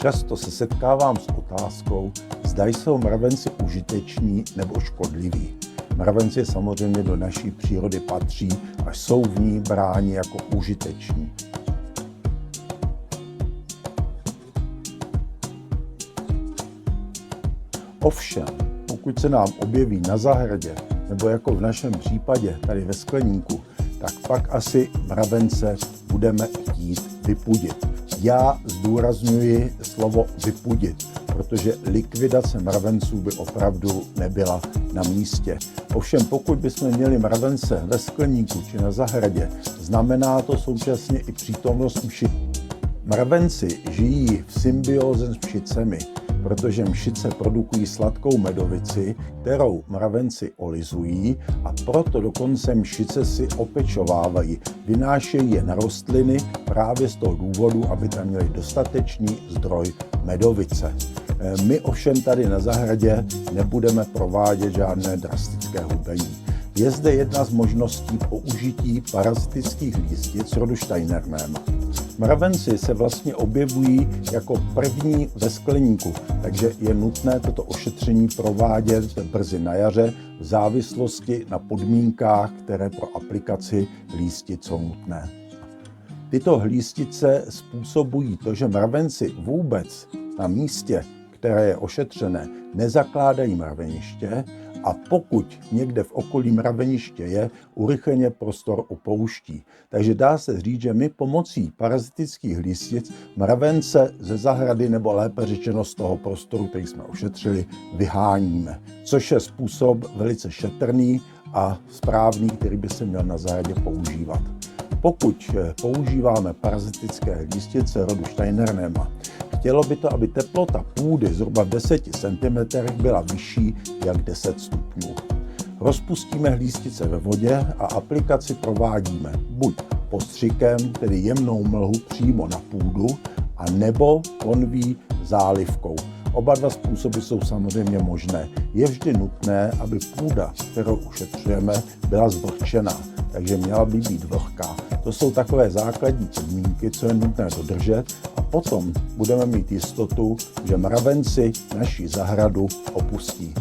Často se setkávám s otázkou, zda jsou mravenci užiteční nebo škodliví. Mravenci samozřejmě do naší přírody patří a jsou v ní bráni jako užiteční. Ovšem, pokud se nám objeví na zahradě, nebo jako v našem případě tady ve skleníku, tak pak asi mravence budeme chtít vypudit. Já zdůrazňuji slovo vypudit, protože likvidace mravenců by opravdu nebyla na místě. Ovšem, pokud bychom měli mravence ve skleníku či na zahradě, znamená to současně i přítomnost mšic. Mravenci žijí v symbióze s mšicemi, protože mšice produkují sladkou medovici, kterou mravenci olizují a proto dokonce mšice si opečovávají. Vynášejí je na rostliny právě z toho důvodu, aby tam měli dostatečný zdroj medovice. My ovšem tady na zahradě nebudeme provádět žádné drastické hubení. Je zde jedna z možností použití parazitických lístic rodu Steinernema. Mravenci se vlastně objevují jako první ve skleníku, takže je nutné toto ošetření provádět brzy na jaře v závislosti na podmínkách, které pro aplikaci lístic jsou nutné. Tyto lístice způsobují to, že mravenci vůbec na místě, které je ošetřené, nezakládají mraveniště a pokud někde v okolí mraveniště je, urychleně prostor opouští. Takže dá se říct, že my pomocí parazitických lístic mravence ze zahrady, nebo lépe řečeno z toho prostoru, který jsme ošetřili, vyháníme. Což je způsob velice šetrný a správný, který by se měl na zahradě používat. Pokud používáme parazitické lístice rodu Steinernema, chtělo by to, aby teplota půdy zhruba v 10 cm byla vyšší jak 10 stupňů. Rozpustíme lístice ve vodě a aplikaci provádíme buď postřikem, tedy jemnou mlhu přímo na půdu, a nebo konví zálivkou. Oba dva způsoby jsou samozřejmě možné. Je vždy nutné, aby půda, kterou ušetřujeme, byla zvlhčená, takže měla by být vlhká. To jsou takové základní podmínky, co je nutné dodržet, a potom budeme mít jistotu, že mravenci naši zahradu opustí.